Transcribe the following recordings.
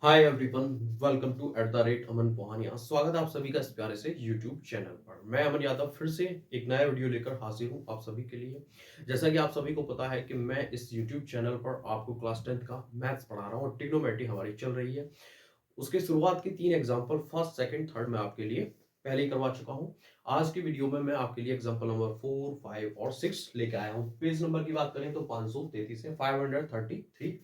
Hi everyone, welcome to @अमन पोहानिया। स्वागत है आप सभी का इस प्यारे से यूट्यूब चैनल पर। मैं अमन यादव फिर से एक नया वीडियो लेकर हाजिर हूँ आप सभी के लिए। जैसा कि आप सभी को पता है कि मैं इस यूट्यूब चैनल पर आपको क्लास 10th का मैथ्स पढ़ा रहा हूँ और ट्रिग्नोमेट्री हमारी चल रही है। उसके शुरुआत के 3 एग्जाम्पल फर्स्ट, सेकंड, थर्ड मैं आपके लिए पहले ही करवा चुका हूँ। आज की वीडियो में मैं आपके लिए एग्जाम्पल नंबर 4, 5 और 6 लेके आया हूँ। पेज नंबर की बात करें तो 533 से 533।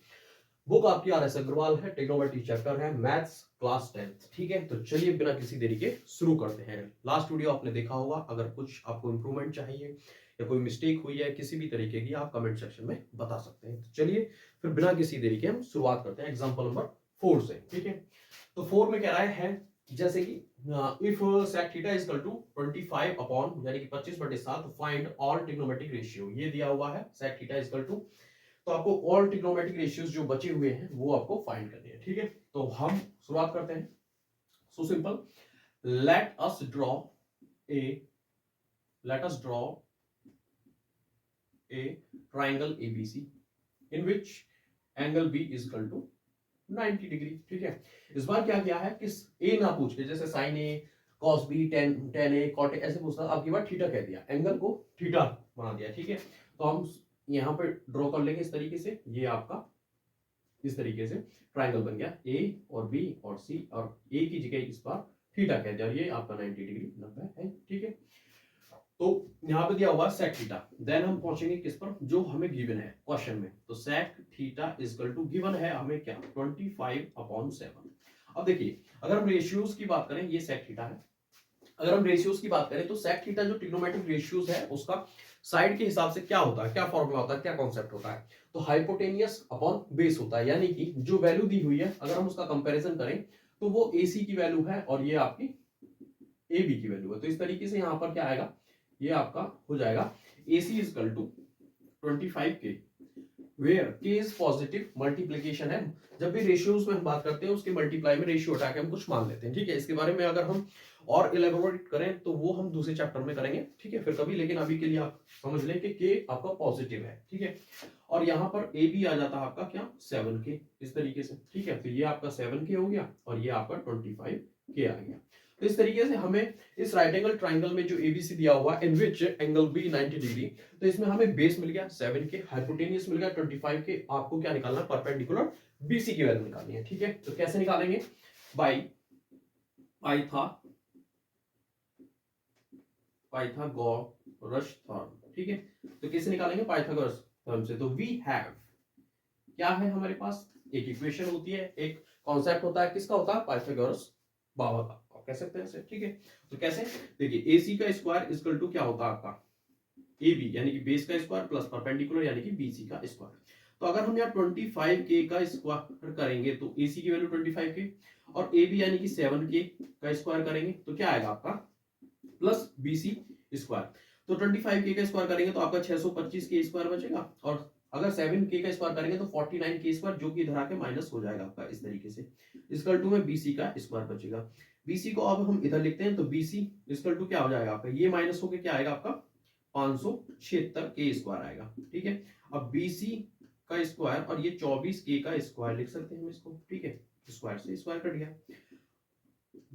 बुक आपकी RS अग्रवाल है, ट्रिग्नोमेट्री चैप्टर है, मैथ्स क्लास 10th। ठीक है, तो चलिए बिना किसी देरी के शुरू करते हैं। लास्ट वीडियो आपने देखा होगा, अगर कुछ आपको इंप्रूवमेंट चाहिए या कोई मिस्टेक हुई है किसी भी तरीके की, आप कमेंट सेक्शन में बता सकते हैं। तो चलिए फिर बिना किसी देरी के हम शुरुआत करते हैं एग्जाम्पल नंबर 4 से। ठीक है, तो 4 में कह रहा है जैसे कि if sec theta is equal to 25 upon यानी कि 25/7 फाइंड ऑल ट्रिग्नोमेट्रिक रेशियो। ये दिया हुआ है sec theta is equal to, तो आपको ऑल ट्रिग्नोमेट्रिक रेशियोज जो बचे हुए हैं वो आपको फाइंड करने हैं। ठीक है, तो हम शुरुआत करते हैं। So simple, let us draw a let us draw a triangle ABC in which angle B is equal to 90 degree. ठीक है, इस बार क्या किया है कि ए ना पूछ के, जैसे sine A cos B tan A cot A ऐसे पूछता, आपकी बार थीटा कह दिया, एंगल को थीटा बना दिया। ठीक है, तो हम यहां पर ड्रॉ कर लेंगे इस तरीके से। ये आपका इस तरीके से ट्राइंगल बन गया, ए और बी और सी, और ए की जगह इस बार थीटा कह दिया, और ये आपका 90 डिग्री 90 है। ठीक है, तो यहां पे दिया हुआ सेक थीटा। देन हम पहुंचेंगे किस पर, जो हमें गिवन है क्वेश्चन में। तो sec theta is equal to given है हमें क्या, 25/7। अब देखिए, अगर हम रेशियोज की बात करें, ये सेक थीटा है। अगर हम रेशियोज की बात करें तो सेक थीटा जो ट्रिग्नोमेट्रिक रेशियोज है उसका साइड के हिसाब से क्या होता है, क्या फॉर्मूला होता है, क्या कॉन्सेप्ट होता है, तो हाइपोटेनियस अपॉन बेस होता है। यानी कि जो वैल्यू दी हुई है अगर हम उसका कंपैरिजन करें तो वो AC की वैल्यू है और ये आपकी AB की वैल्यू है। तो इस तरीके से यहां पर क्या आएगा, ये आपका हो जाएगा AC is equal to 25K, where K is positive multiplication है। जब भी रेशियोज में हम बात करते हैं उसके मल्टीप्लाई में रेशियो हटा के हम कुछ मान लेते हैं। ठीक है, इसके बारे में अगर हम और इलेबोरेट करें तो वो हम दूसरे चैप्टर में करेंगे। ठीक है, फिर कभी, लेकिन अभी के लिए आप समझ लें कि K आपका पॉजिटिव है। ठीक है, और यहाँ पर AB आ जाता है आपका क्या, 7K, इस तरीके से। ठीक है, तो ये आपका 7K हो गया और ये आपका 25K आ गया। तो इस तरीके से हमें इस राइट एंगल ट्राइंगल में जो ABC दिया हुआ इन विच एंगल B 90 डिग्री, तो इसमें हमें बेस मिल गया 7K, हाइपोटेनियस मिल गया 25K। आपको क्या निकालना है, परपेंडिकुलर BC की वैल्यू निकालनी है। ठीक है, तो कैसे निकालेंगे, बाई पाइथागोरस थ्योरम। ठीक है, तो कैसे निकालेंगे, पाइथागोरस थ्योरम से। तो वी हैव, क्या है हमारे पास, एक इक्वेशन होती है, एक कॉन्सेप्ट होता है, किसका होता है, पाइथागोरस बाबा का, आप कह सकते हैं इसे। ठीक है, तो कैसे, देखिए AC का स्क्वायर इक्वल टू क्या होता है आपका, AB यानी कि बेस का स्क्वायर प्लस परपेंडिकुलर यानी कि BC का स्क्वायर। तो अगर हम यहाँ 25K का स्क्वायर करेंगे तो AC की वैल्यू 25K, और AB यानी कि 7K का स्क्वायर करेंगे तो क्या आएगा आपका, प्लस BC स्क्वायर। तो 25K का स्क्वायर करेंगे तो आपका 625K स्क्वायर बचेगा, और अगर 7K का स्क्वायर करेंगे तो 49K स्क्वायर, जो कि इधर आके माइनस हो जाएगा आपका इस तरीके से। इक्वल टू में BC का स्क्वायर बचेगा। BC को अब हम इधर लिखते हैं, तो BC इक्वल टू क्या हो जाएगा आपका, ये माइनस होकर क्या आएगा आपका 576K स्क्वायर आएगा। ठीक है, अब BC का स्क्वायर और ये 24K का स्क्वायर लिख सकते हैं हम इसको। ठीक है, स्क्वायर से स्क्वायर कट गया।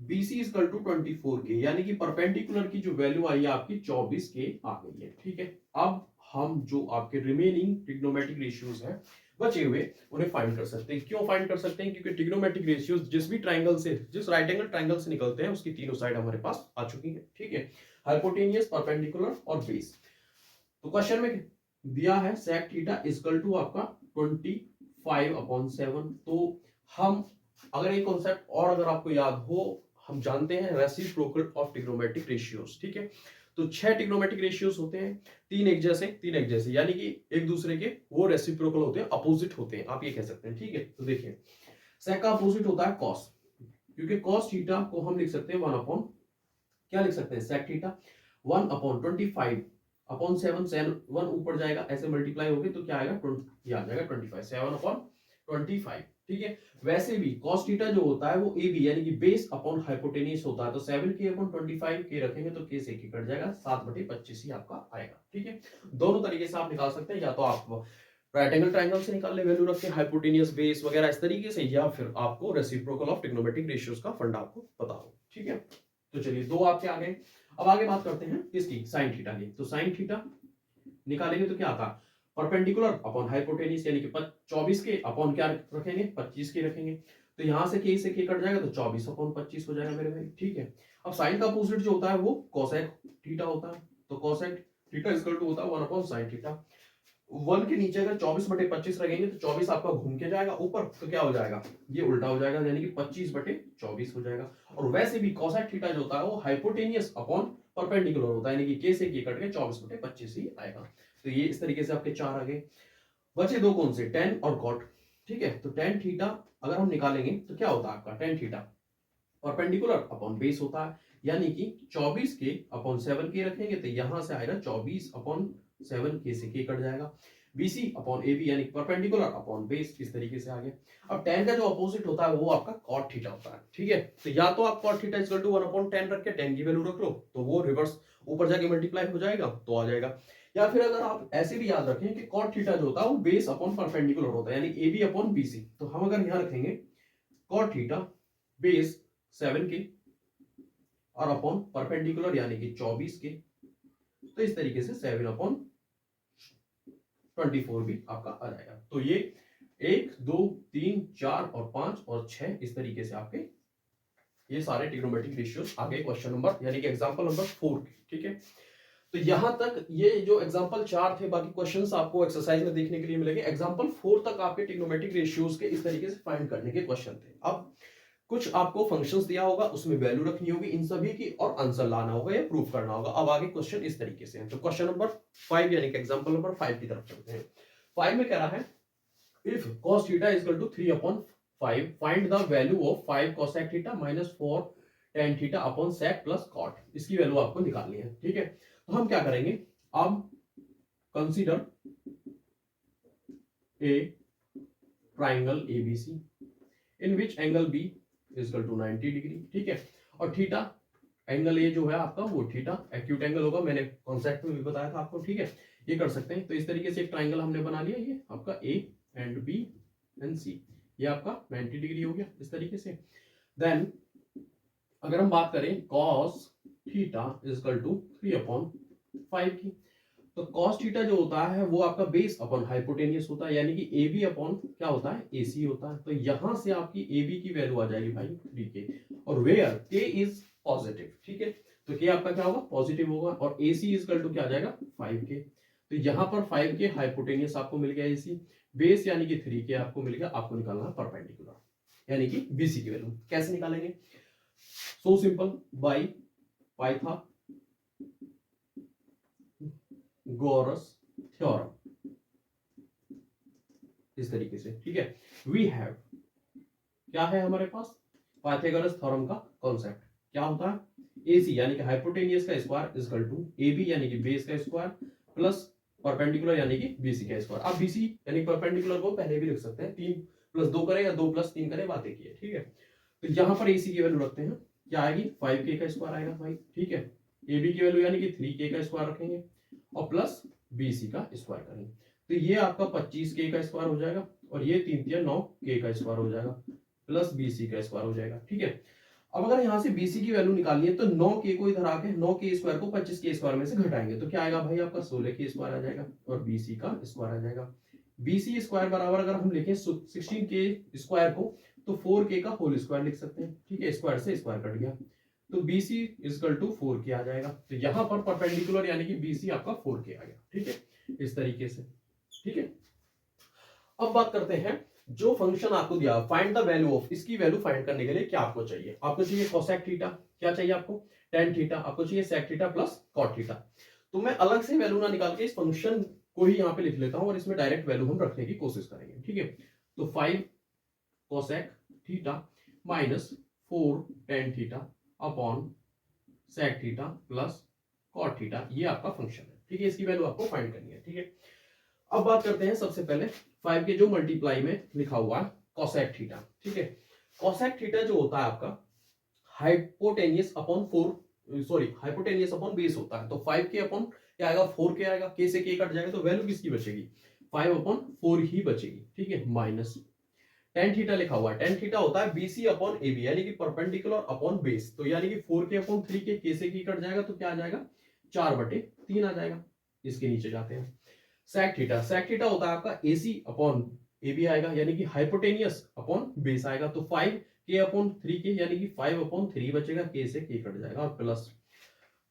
BC is equal to 24K, यानी कि परपेंडिकुलर की जो वैल्यू आई है आपकी 24K आ गई है। ठीक है, अब हम जो आपके रिमेनिंग ट्रिग्नोमेट्रिक रेशियोज हैं बचे हुए, उन्हें फाइंड कर सकते हैं। क्यों फाइंड कर सकते हैं, क्योंकि ट्रिग्नोमेट्रिक रेशियोज जिस भी ट्राइंगल से, जिस राइट एंगल ट्राइंगल से निकलते हैं उसकी तीनों साइड हमारे पास आ चुकी है। ठीक है, हाइपोटेनियस, परपेंडिकुलर और बेस। तो क्वेश्चन में दिया है sec थीटा इक्वल टू आपका 25/7। तो हम, अगर ये कॉन्सेप्ट और अगर आपको याद हो, हम जानते हैं रेसिप्रोकल ऑफ ट्रिग्नोमेट्रिक रेशियोज। ठीक है, तो 6 ट्रिग्नोमेट्रिक रेशियोज होते हैं, तीन एक जैसे, यानी कि एक दूसरे के वो रेसिप्रोकल होते हैं, अपोजिट होते हैं, आप ये कह सकते हैं। ठीक है, तो देखिए sec का अपोजिट होता है cos, क्योंकि cos थीटा को हम लिख सकते हैं 1 अपॉन, क्या लिख सकते हैं, sec थीटा 1/25/7, 7 ऊपर जाएगा, ऐसे मल्टीप्लाई होगी तो क्या आएगा, ये आ जाएगा 25, 7/25। ठीक है, वैसे भी cos थीटा जो होता है वो AB यानी कि बेस अपॉन हाइपोटेनियस होता है, तो 7K/25K रखेंगे तो K से कट जाएगा, 7/25 ही आपका आएगा। ठीक है, दोनों तरीके से आप निकाल सकते हैं, या तो आप राइट एंगल ट्रायंगल से निकाल ले वैल्यू रख के, हाइपोटेनियस बेस वगैरह इस तरीके से, या फिर आपको रेसिप्रोकल ऑफ ट्रिग्नोमेट्रिक रेशियोज का फंडा आपको पता हो। ठीक है, तो चलिए दो आपके आ गए। अब आगे बात करते हैं किसकी, साइन थीटा की। तो साइन थीटा निकालेंगे तो क्या आता, परपेंडिकुलर अपॉन हाइपोटेनियस, यानी कि 24 के अपॉन क्या रखेंगे, 25 के रखेंगे। तो यहां से के कट जाएगा तो 24 अपॉन 25 हो जाएगा मेरे भाई। ठीक है, अब साइन का अपोजिट जो होता है वो कोसेक थीटा होता है। तो कोसेक थीटा इक्वल टू होता है 1 अपॉन साइन थीटा। 1 के नीचे अगर 24/25 रखेंगे तो 24 आपका घूम के जाएगा ऊपर, तो क्या हो जाएगा, ये उल्टा हो जाएगा, यानी कि 25/24 हो जाएगा। और वैसे भी cosec थीटा जो होता है वो हाइपोटेनियस अपॉन परपेंडिकुलर होता है, यानी कि k से k कट के 24/25 ही आएगा। तो ये इस तरीके से आपके चार आ गए। बचे दो कौन से, tan और cot। ठीक है, तो tan थीटा अगर हम निकालेंगे तो क्या होता है आपका, tan theta perpendicular upon base होता है, यानी कि 24k अपॉन 7k रखेंगे तो यहां से आएगा 24 अपॉन 7k से k कट जाएगा। BC अपॉन AB यानी परपेंडिकुलर अपॉन बेस, इस तरीके से आ गया। अब tan का जो अपोजिट होता है वो आपका cot थीटा होता है। ठीक है, तो या तो आप cot theta equal to 1 upon tan रख के tan की वैल्यू रख लो, तो वो रिवर्स ऊपर जाके मल्टीप्लाई हो जाएगा तो आ जाएगा। या फिर अगर आप ऐसे भी याद रखें कि cot थीटा जो होता है वो बेस अपॉन परपेंडिकुलर होता है, यानी AB अपॉन BC। तो हम अगर यहां रखेंगे cot थीटा बेस 7k और अपॉन परपेंडिकुलर यानी कि 24k, तो इस तरीके से 7 अपॉन 24 भी आपका आ जाएगा। तो ये 1 2 3 4 और 5 और 6 इस तरीके से आपके ये सारे ट्रिग्नोमेट्रिक रेशियोज आ गए क्वेश्चन नंबर यानी कि एग्जांपल नंबर 4 के। ठीक है, तो यहां तक ये जो एग्जांपल 4 थे, बाकी क्वेश्चंस आपको एक्सरसाइज में देखने के लिए मिलेंगे। एग्जांपल 4 तक आपके ट्रिग्नोमेट्रिक रेशियोज के इस तरीके से फाइंड करने के क्वेश्चन थे। अब कुछ आपको फंक्शंस दिया होगा, उसमें वैल्यू रखनी होगी इन सभी की और आंसर लाना होगा या प्रूफ करना होगा। अब आगे क्वेश्चन इस तरीके से है। तो क्वेश्चन नंबर 5 यानी कि एग्जांपल नंबर 5 की तरफ चलते हैं। 5 में कह रहा है if cos theta is equal to 3 upon 5 find the value of 5 cosec theta minus 4 tan theta upon sec plus cot। इसकी वैल्यू आपको निकालनी है। ठीक है, तो हम क्या करेंगे, अब consider a triangle ABC in which angle B is equal to 90 degree. ठीक है, और थीटा एंगल ए जो है आपका वो थीटा एक्यूट एंगल होगा, मैंने कॉन्सेप्ट में भी बताया था आपको। ठीक है, ये कर सकते हैं। तो इस तरीके से एक ट्राइंगल हमने बना लिया, ये आपका A and B and C, ये आपका 90 डिग्री हो गया इस तरीके से। देन अगर हम बात करें cos theta is equal to 3 upon 5 की, तो cos थीटा जो होता है वो आपका बेस अपॉन हाइपोटेनियस होता है, यानी कि AB अपॉन क्या होता है, AC होता है। तो यहां से आपकी AB की वैल्यू आ जाएगी भाई 3k, और वेयर k इज पॉजिटिव। ठीक है, तो k आपका क्या होगा, पॉजिटिव होगा, और AC इज इक्वल टू क्या आ जाएगा, 5k। तो यहां पर 5k हाइपोटेनियस आपको मिल गया AC, बेस यानी कि 3k आपको मिल गया। आपको निकालना है परपेंडिकुलर यानी कि BC की वैल्यू। कैसे निकालेंगे, so simple, by Pythagoras theorem, इस तरीके से। ठीक है, वी हैव क्या है हमारे पास, पाइथागोरस थ्योरम का कॉन्सेप्ट क्या होता है, AC यानी कि हाइपोटेनियस का square is equal to AB यानी कि बेस का स्क्वायर प्लस परपेंडिकुलर यानी कि BC का स्क्वायर। अब BC यानी परपेंडिकुलर को पहले भी लिख सकते हैं, 3 + 2 करें या 2 + 3 करें, बातें की है। ठीक है, तो यहां पर AC की वैल्यू रखते हैं, क्या आएगी, 5k का स्क्वायर आएगा भाई। ठीक है, AB की वैल्यू यानी कि 3k का स्क्वायर रखेंगे और प्लस BC का स्क्वायर करेंगे, तो ये आपका 25k का स्क्वायर हो जाएगा, और ये 3 × 9k का स्क्वायर हो जाएगा, प्लस BC का स्क्वायर हो जाएगा। ठीक है, अब अगर यहां से BC की वैल्यू निकालनी है तो 9k को इधर आके 9k स्क्वायर को 25k स्क्वायर में से घटाएंगे, तो क्या आएगा भाई, आपका 16k स्क्वायर आ जाएगा और BC का स्क्वायर आ जाएगा। BC स्क्वायर बराबर अगर हम लिखें 16k स्क्वायर को, तो 4k का होल स्क्वायर लिख सकते हैं। ठीक है, स्क्वायर से स्क्वायर कट गया, तो BC is equal to 4k आ जाएगा। तो यहां पर परपेंडिकुलर यानी कि BC आपका 4k आ गया। ठीक है, इस तरीके से। ठीक है, अब बात करते हैं जो फंक्शन आपको दिया, फाइंड द वैल्यू ऑफ, इसकी वैल्यू फाइंड करने के लिए क्या आपको चाहिए, आपको चाहिए कोसेक थीटा, क्या चाहिए आपको, tan थीटा, आपको चाहिए sec theta plus cot theta. तो मैं अलग से वैल्यू ना निकाल के इस फंक्शन को ही यहाँ पे लिख लेता हूं और इसमें डायरेक्ट वैल्यू हम रखने की कोशिश करेंगे। ठीक है, तो 5 cosec theta minus 4 tan theta upon sec theta plus cot theta, ये आपका फंक्शन है। ठीक है, इसकी वैल्यू आपको फाइंड करनी है। ठीक है, अब बात करते हैं सबसे पहले 5 के जो मल्टीप्लाई में लिखा हुआ है कोसेक थीटा। ठीक है, कोसेक थीटा जो होता है आपका hypotenuse upon 4, sorry hypotenuse upon base होता है। तो 5k अपॉन क्या आएगा, 4k आएगा, k से k कट जाएगा, तो वैल्यू किसकी बचेगी, 5/4 ही बचेगी, ठीक है, माइनस टेन थीटा लिखा हुआ है। टेन थीटा होता है BC अपॉन AB, यानी कि परपेंडिकुलर अपॉन बेस। तो यानी कि 4k/3 के से की कट जाएगा तो क्या आ जाएगा, 4/3 आ जाएगा। इसके नीचे जाते हैं, सेक थीटा होता है आपका AC अपॉन AB आएगा, यानी कि हाइपोटेनियस अपॉन बेस आएगा। तो 5k/3 यानी कि 5/3 बचेगा, k से k कट जाएगा, और प्लस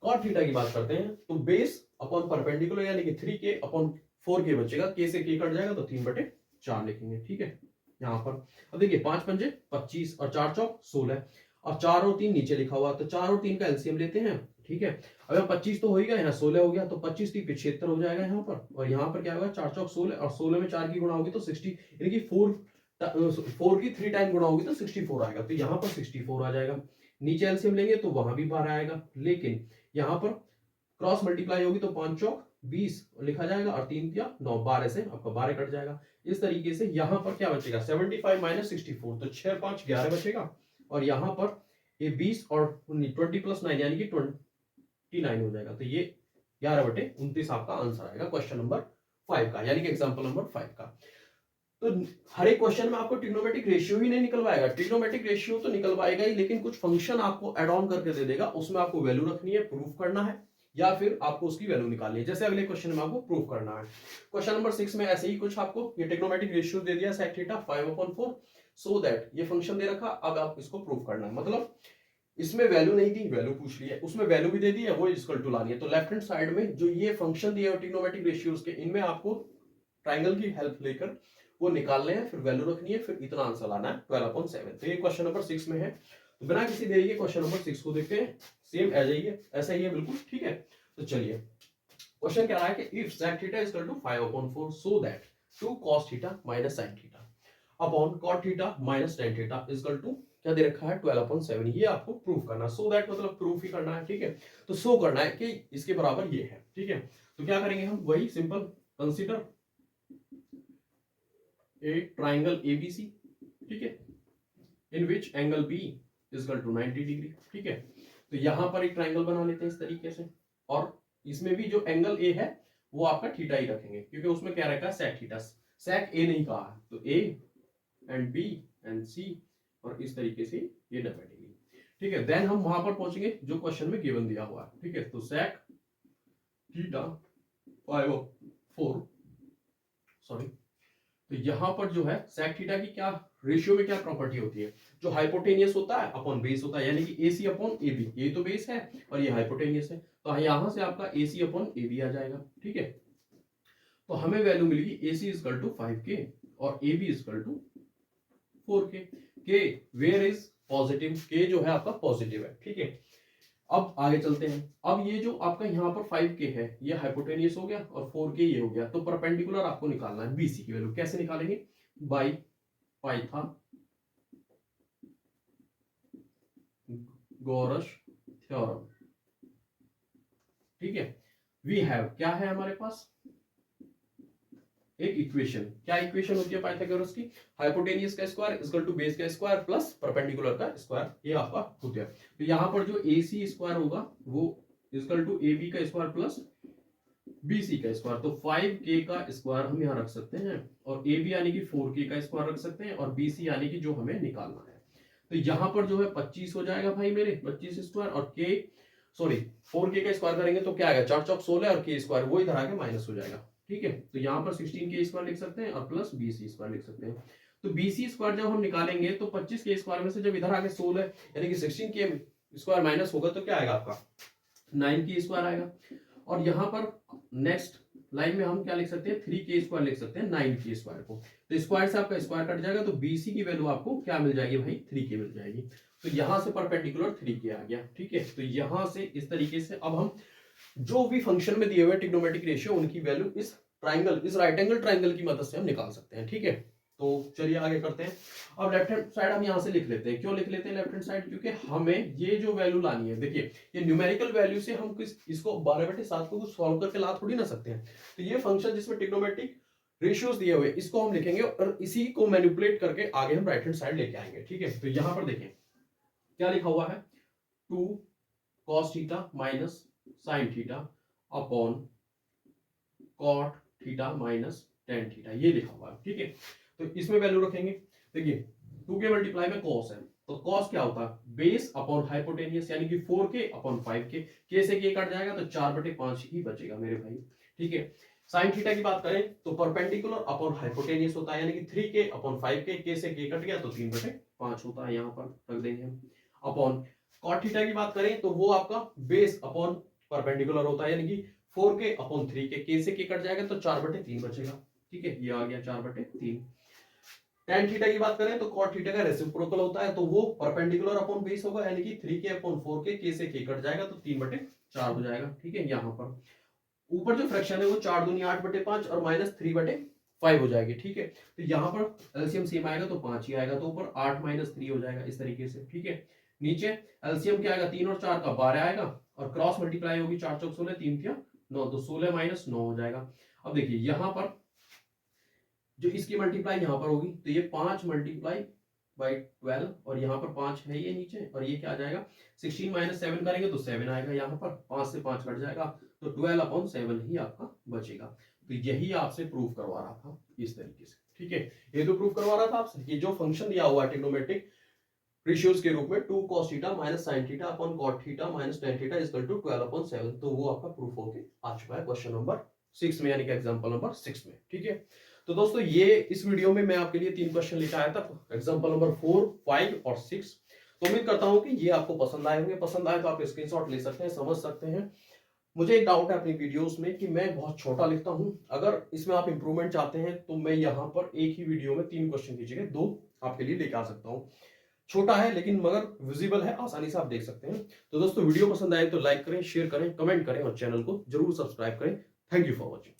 कॉट थीटा की बात करते हैं तो बेस अपॉन परपेंडिकुलर यानी कि 3k/4k बचेगा, k से k कट जाएगा तो 3/4 लिखेंगे, ठीक है। यहाँ पर अब देखिए 5 पंजे 25 और 4 चौक 16 और 4 और 3 नीचे लिखा हुआ, तो 4 और 3 का एलसीएम लेते हैं, ठीक है। अगर 25 तो हो ही गया, यहाँ 16 हो गया, तो 25 3 75 हो जाएगा यहाँ पर, और यहाँ पर क्या होगा 4 चौक 16 और 16 में 4 की गुणा होगी तो 60, यानी कि 4 की 3 टाइम गुणा होगी तो 64 आएगा, तो यहाँ पर 64 आ जाएगा। नीचे एलसीएम लेंगे तो वहां भी 12 आएगा, लेकिन यहाँ पर क्रॉस मल्टीप्लाई होगी तो 5 चौक 20 लिखा जाएगा, और 3 या 9 12 से आपका 12 कट जाएगा। इस तरीके से यहाँ पर क्या बचेगा 75 माइनस 64, तो 6 5 11 बचेगा, और यहाँ पर ये 20 और 20 प्लस 9 यानी कि 29 हो जाएगा। तो ये 11/29 आपका आंसर आएगा क्वेश्चन नंबर 5 का, यानी कि एग्जाम्पल नंबर 5 का। तो हर एक क्वेश्चन में आपको ट्रिग्नोमेट्रिक रेशियो ही नहीं निकलवाएगा, ट्रिग्नोमेट्रिक रेशियो तो निकलवाएगा ही, लेकिन कुछ फंक्शन आपको ऐड ऑन करके दे देगा, उसमें आपको वैल्यू रखनी है, प्रूफ करना है, या फिर आपको उसकी वैल्यू निकालनी है। जैसे अगले क्वेश्चन में आपको प्रूफ करना है। क्वेश्चन नंबर 6 में ऐसे ही कुछ आपको ये ट्रिग्नोमेट्रिक रेशियो दे दिया sec थीटा 5/4, सो दैट ये फंक्शन दे रखा, अब आप इसको प्रूफ करना है। मतलब इसमें वैल्यू नहीं दी, वैल्यू पूछ ली है, उसमें वैल्यू भी दे दी है, वो इक्वल टू लानी है। तो लेफ्ट हैंड साइड में जो ये फंक्शन दिए हैं ट्रिग्नोमेट्रिक रेशियोज के, इनमें आपको ट्राइंगल की हेल्प लेकर वो निकालने हैं, फिर वैल्यू रखनी है, फिर इतना आंसर लाना है 12/7। तो ये क्वेश्चन नंबर 6 में है। तो बिना किसी देरी के क्वेश्चन नंबर 6 को देखते हैं। सेम ऐसा ही है बिल्कुल, ठीक है। तो चलिए क्वेश्चन क्या रहा है कि if sec theta is equal to 5/4 so that 2 cos theta minus sin theta upon cot theta minus tan theta is equal to क्या दे रखा है 12/7। ये आपको प्रूफ करना है। सो दैट मतलब प्रूफ ही करना है, ठीक है। तो शो करना है कि इसके बराबर ये है, ठीक है। तो क्या करेंगे हम, वही simple, consider a triangle ABC, ठीक है, in which angle B is equal to 90 degree, ठीक है। तो यहां पर एक ट्राइंगल बना लेते हैं इस तरीके से, और इसमें भी जो एंगल A है वो आपका थीटा ही रखेंगे, क्योंकि उसमें क्या रखा है sec थीटा, sec A नहीं कहा है, तो A and B and C, और इस तरीके से ये 90 डिग्री, ठीक है। देन हम वहां पर पहुंचेंगे जो क्वेश्चन में गिवन दिया हुआ है, ठीक है। तो sec थीटा 5/4, सॉरी, तो यहां पर जो है sec थीटा की क्या रेशियो में क्या प्रॉपर्टी होती है, जो हाइपोटेनियस होता है अपॉन बेस होता है, यानी कि AC अपॉन AB, ये तो बेस है और ये हाइपोटेनियस है, तो यहां से आपका AC अपॉन AB आ जाएगा, ठीक है। तो हमें वैल्यू मिलेगी AC is equal to 5k और AB is equal to 4k। k where is positive, k जो है आपका पॉजिटिव है, ठीक है। अब आगे चलते हैं। अब ये जो आपका यहाँ पर 5k है ये हाइपोटेनियस हो गया, और 4k ये हो गया, तो परपेंडिकुलर आपको निकालना है BC की वैल्यू। कैसे निकालेंगे, बाय पाइथागोरस थ्योरम, ठीक है। वी हैव, क्या है हमारे पास, एक इक्वेशन। क्या इक्वेशन होती है पाइथागोरस की, हाइपोटेनियस का square is equal to base का स्क्वायर प्लस परपेंडिकुलर का स्क्वायर, ये आपका हो गया। तो यहाँ पर जो AC स्क्वायर होगा वो इज इक्वल टू AB का स्क्वायर प्लस BC का स्क्वायर। तो 5k का स्क्वायर हम यहाँ रख सकते हैं, और AB यानी कि 4k का स्क्वायर रख सकते हैं, और BC यानी कि जो हमें निकालना है। तो यहाँ पर जो है 25 हो जाएगा भाई मेरे, 25 स्क्वायर, और k सॉरी 4k का स्क्वायर करेंगे तो क्या आएगा 4 चौक 16, और k स्क्वायर वो इधर आके माइनस हो जाएगा, ठीक है। तो यहाँ पर 16k स्क्वायर लिख सकते हैं और प्लस BC स्क्वायर लिख सकते हैं। तो BC स्क्वायर जब हम निकालेंगे तो 25k स्क्वायर में से जब इधर आके 16 यानी कि 16k स्क्वायर माइनस होगा तो क्या आएगा आपका 9k स्क्वायर आएगा। और यहाँ पर नेक्स्ट लाइन में हम क्या लिख सकते हैं 3k स्क्वायर लिख सकते हैं 9k स्क्वायर को, तो स्क्वायर से आपका स्क्वायर कट जाएगा, तो BC की वैल्यू आपको क्या मिल जाएगी भाई 3k मिल जाएगी। तो यहां से परपेंडिकुलर 3k आ गया, ठीक है। तो यहां से इस तरीके से अब हम जो भी फंक्शन में दिए हुए ट्रिग्नोमेट्रिक रेशियो उनकी वैल्यू इस ट्राइंगल, इस राइट एंगल ट्राइंगल की मदद से हम निकाल सकते हैं, ठीक है। तो चलिए आगे करते हैं। अब लेफ्ट हैंड साइड हम यहाँ से लिख लेते हैं। क्यों लिख लेते हैं लेफ्ट हैंड साइड, क्योंकि हमें ये जो वैल्यू लानी है, देखिए ये न्यूमेरिकल वैल्यू से हम इसको 12/7 को सॉल्व करके ला थोड़ी ना सकते हैं। तो ये फंक्शन जिसमें ट्रिग्नोमेट्रिक रेशियोज दिए हुए इसको हम लिखेंगे, और इसी को मैनिपुलेट करके आगे हम राइट हैंड साइड लेके आएंगे, ठीक है। तो यहाँ पर देखें क्या लिखा हुआ है, 2 cos theta minus sin theta upon cot theta minus tan theta, ये लिखा हुआ है, ठीक है। तो इसमें वैल्यू रखेंगे, देखिए 2 के मल्टीप्लाई में कॉस है, तो कॉस क्या होता है, बेस अपॉन हाइपोटेनियस, यानी कि 4k अपॉन 5k, k से k कट जाएगा तो 4/5 ही बचेगा मेरे भाई, ठीक है। साइन थीटा की बात करें तो परपेंडिकुलर अपॉन हाइपोटेनियस होता है, यानी कि 3k अपॉन 5k, k से k कट गया तो 3/5 होता है, यहाँ पर रख देंगे हम। अपॉन कॉट थीटा की बात करें तो वो आपका बेस अपॉन परपेंडिकुलर होता है, यानी कि 4k अपॉन 3k, k से k कट जाएगा तो 4/3 बचेगा, ठीक है, ये आ गया 4/3। tan थीटा की बात करें तो cot थीटा का रेसिप्रोकल होता है, तो वो परपेंडिकुलर अपॉन बेस होगा, यानी कि 3k अपॉन 4k, k से k कट जाएगा तो 3/4 हो जाएगा, ठीक है। यहाँ पर ऊपर जो फ्रैक्शन है वो 4 दूनी 8/5 और माइनस 3/5 हो जाएगी, ठीक है। तो यहाँ पर एलसीएम सेम आएगा तो 5 ही आएगा, तो ऊपर 8 माइनस 3 हो जाएगा इस तरीके से, ठीक है। नीचे एलसीएम क्या आएगा, 3 और 4 का 12 आएगा, और क्रॉस मल्टीप्लाई होगी, 4 चौक 16, 3 3 9, तो 16 माइनस 9 हो जाएगा। अब देखिए यहाँ पर जो इसकी मल्टीप्लाई यहाँ पर होगी तो ये 5 मल्टीप्लाई बाई 12, और यहाँ पर 5 है ये नीचे, और ये क्या आ जाएगा 16 माइनस 7 करेंगे तो 7 आएगा, यहाँ पर 5 से 5 कट जाएगा तो 12/7 ही आपका बचेगा। तो यही आपसे प्रूफ करवा रहा था इस तरीके से, ठीक है। ये तो प्रूफ करवा रहा था आपसे, ये जो फंक्शन दिया हुआ है ट्रिग्नोमेट्रिक रेशियोज के रूप में 2 cos theta minus sin theta upon cot theta minus tan theta equal to 12/7, तो वो आपका प्रूफ होके आ चुका है क्वेश्चन नंबर 6 में, यानी कि एग्जांपल नंबर 6 में, ठीक है। तो दोस्तों ये इस वीडियो में मैं आपके लिए 3 क्वेश्चन लेकर आया था, एग्जांपल नंबर 4, 5 और 6। तो उम्मीद करता हूं कि ये आपको पसंद आए होंगे, पसंद आए तो आप स्क्रीनशॉट ले सकते हैं, समझ सकते हैं। मुझे एक डाउट है अपनी वीडियोस में कि मैं बहुत छोटा लिखता हूं, अगर इसमें आप इंप्रूवमेंट चाहते हैं तो मैं यहाँ पर एक ही वीडियो में 3 क्वेश्चन की जगह 2 आपके लिए लेकर आ सकता हूँ। छोटा है लेकिन मगर विजिबल है, आसानी से आप देख सकते हैं। तो दोस्तों वीडियो पसंद आए तो लाइक करें, शेयर करें, कमेंट करें और चैनल को जरूर सब्सक्राइब करें। Thank you for watching.